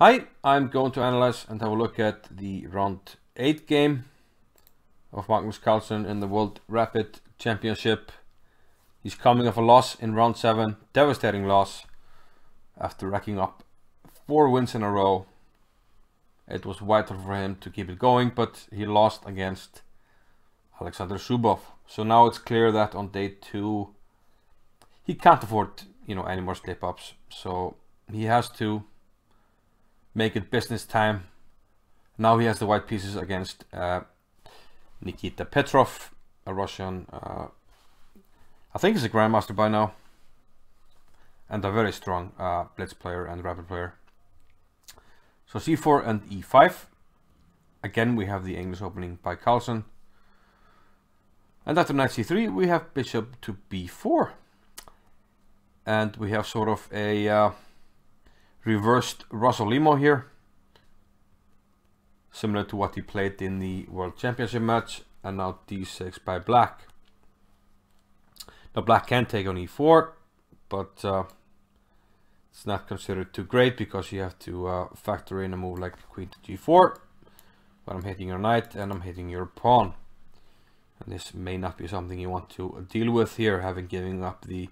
Hi, I'm going to analyze and have a look at the round 8 game of Magnus Carlsen in the World Rapid Championship. He's coming off a loss in round 7, devastating loss after racking up 4 wins in a row. It was vital for him to keep it going, but he lost against Alexander Zubov. So now it's clear that on day 2 he can't afford, any more slip-ups. So he has to make it business time. Now he has the white pieces against Nikita Petrov, a Russian, I think he's a grandmaster by now, and a very strong blitz player and rapid player. So c4 and e5. Again, we have the English opening by Carlsen. And after knight c3, we have bishop to b4. And we have sort of a reversed Rossolimo here, similar to what he played in the World Championship match. And now d6 by black. Now black can take on e4, but it's not considered too great because you have to factor in a move like queen to g4. But I'm hitting your knight and I'm hitting your pawn. And this may not be something you want to deal with here, having given up the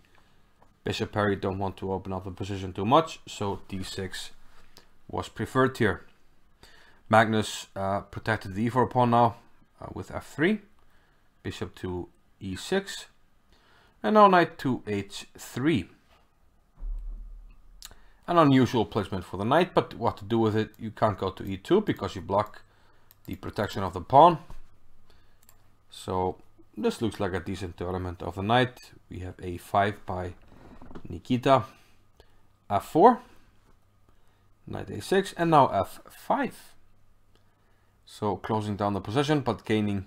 bishop pair. You don't want to open up the position too much, so d6 was preferred here. Magnus protected the e4 pawn now with f3, bishop to e6, and now knight to h3. An unusual placement for the knight, but what to do with it? You can't go to e2 because you block the protection of the pawn. So this looks like a decent development of the knight. We have a5 by Nikita, f4, knight a6, and now f5. So closing down the position, but gaining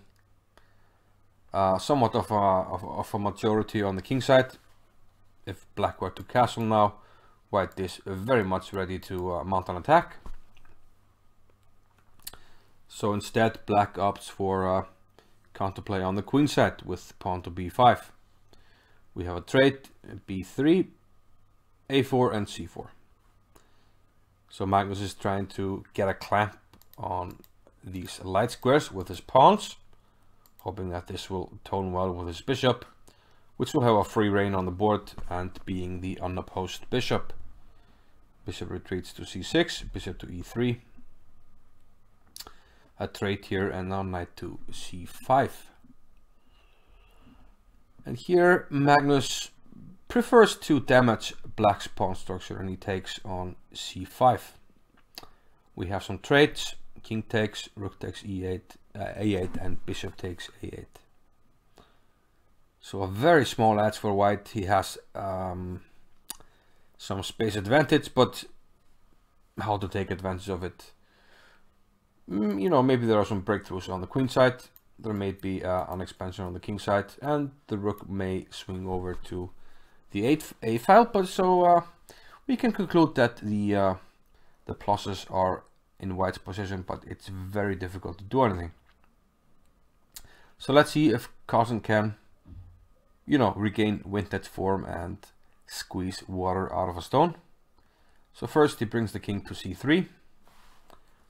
somewhat of a maturity on the king side. If black were to castle now, white is very much ready to mount an attack. So instead, black opts for counterplay on the queen side with pawn to b5. We have a trade, b3, a4, and c4. So Magnus is trying to get a clamp on these light squares with his pawns, hoping that this will tone well with his bishop, which will have a free reign on the board and being the unopposed bishop. Bishop retreats to c6, bishop to e3. A trade here, and now knight to c5. And here Magnus prefers to damage black's pawn structure, and he takes on c5. We have some trades. King takes, rook takes e8, a8, and bishop takes a8. So a very small edge for white. He has some space advantage, but how to take advantage of it? Maybe there are some breakthroughs on the queen side. There may be an expansion on the king side, and the rook may swing over to the a file. But so we can conclude that the pluses are in white's position, but it's very difficult to do anything. So let's see if Carlsen can, regain vintage form and squeeze water out of a stone. So first he brings the king to c3,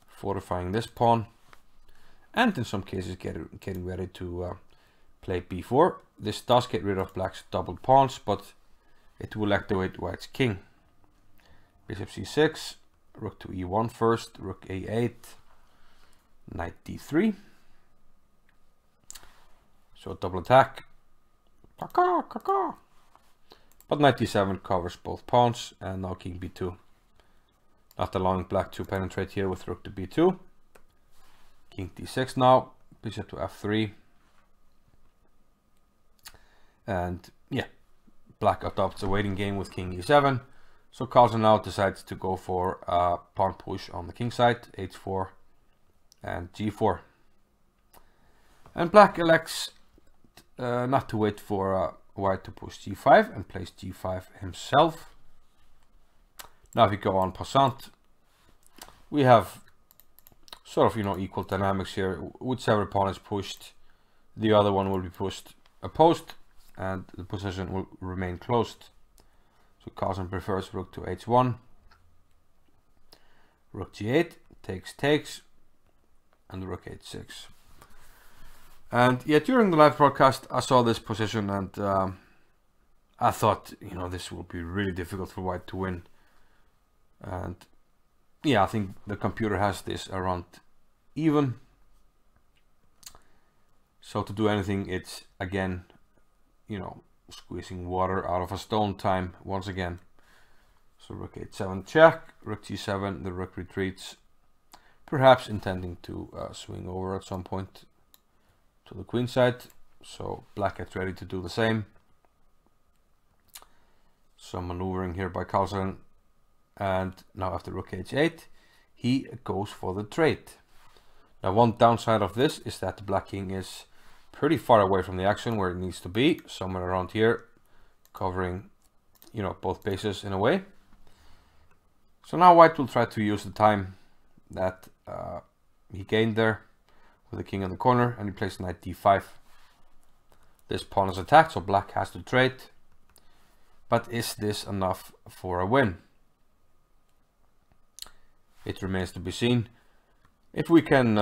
fortifying this pawn, and in some cases getting ready to play b4. This does get rid of black's double pawns, but it will activate white's king. Bishop c6, rook to e1 first, rook a8, knight d3. So double attack. But knight d7 covers both pawns, and now king b2. Not allowing black to penetrate here with rook to b2. King d6 now, bishop to f3. And yeah, black adopts a waiting game with king e7. So Carlsen now decides to go for a pawn push on the king side, h4 and g4. And black elects not to wait for white to push g5 and plays g5 himself. Now if we go en passant, we have sort of equal dynamics here. Whichever pawn is pushed, the other one will be pushed opposed, and the position will remain closed. So Carlsen prefers rook to h1, rook g8, takes, and rook h6. And yeah, during the live broadcast, I saw this position, and I thought, you know, this will be really difficult for white to win. And yeah, I think the computer has this around even. So to do anything, it's again, you know, squeezing water out of a stone time once again. So rook h7 check, rook g7, the rook retreats, perhaps intending to swing over at some point to the queen side. So black gets ready to do the same. Some maneuvering here by Carlsen, and now after rook h8, he goes for the trade. Now one downside of this is that the black king is pretty far away from the action where it needs to be, somewhere around here, covering, you know, both bases in a way. So now white will try to use the time that he gained there with the king in the corner, and he plays knight d5. This pawn is attacked, so black has to trade. But is this enough for a win? It remains to be seen. If we can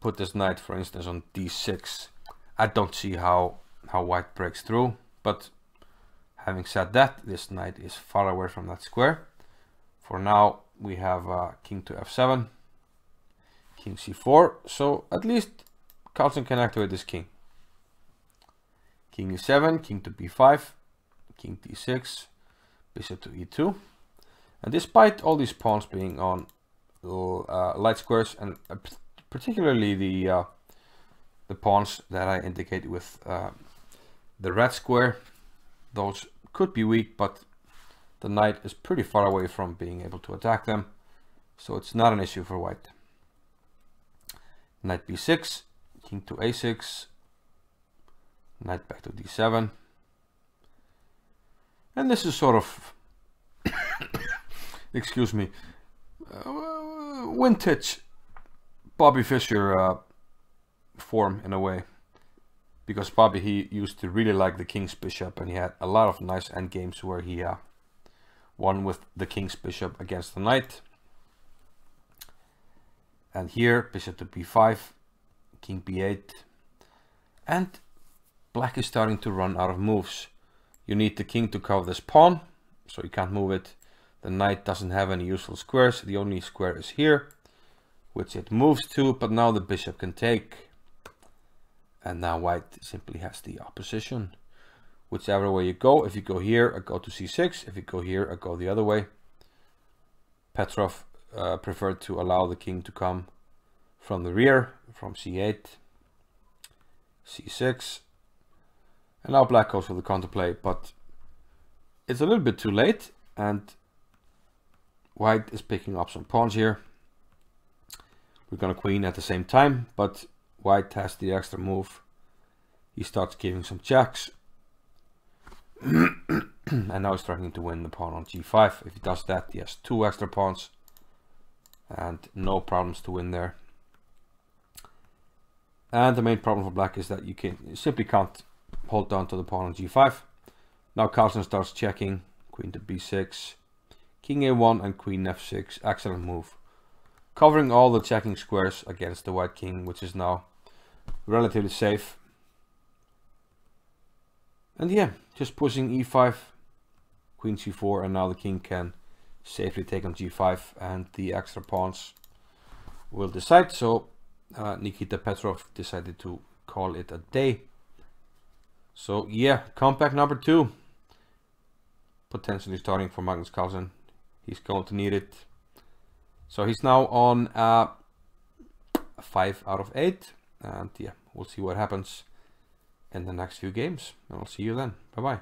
put this knight, for instance, on d6, I don't see how white breaks through. But having said that, this knight is far away from that square. For now, we have king to f7, king c4. So at least Carlsen can activate this king. King e7, king to b5, king d6, bishop to e2. And despite all these pawns being on light squares, and particularly the pawns that I indicated with the red square, those could be weak, but the knight is pretty far away from being able to attack them, so it's not an issue for white. Knight b6, king to a6, knight back to d7. And this is sort of, excuse me, vintage Bobby Fischer form in a way. Because Bobby, he used to really like the king's bishop, and he had a lot of nice endgames where he won with the king's bishop against the knight. And here, bishop to b5, king b8. And black is starting to run out of moves. You need the king to cover this pawn, so you can't move it. The knight doesn't have any useful squares. The only square is here, which it moves to, but now the bishop can take. And now white simply has the opposition. Whichever way you go, if you go here, I go to c6. If you go here, I go the other way. Petrov preferred to allow the king to come from the rear, from c8, c6. And now black goes for the counterplay, but it's a little bit too late, and white is picking up some pawns here. We're gonna queen at the same time, but white has the extra move. He starts giving some checks. And now he's starting to win the pawn on g5. If he does that, he has 2 extra pawns and no problems to win there. And the main problem for black is that you simply can't hold down to the pawn on g5. Now Carlsen starts checking, queen to b6, king a1 and queen f6. Excellent move, covering all the checking squares against the white king, which is now relatively safe. And yeah, just pushing e5, queen c4, and now the king can safely take on g5, and the extra pawns will decide. So Nikita Petrov decided to call it a day. So yeah, comeback number 2 potentially starting for Magnus Carlsen. He's going to need it. So he's now on 5 out of 8, and yeah, we'll see what happens in the next few games, and I'll see you then. Bye bye.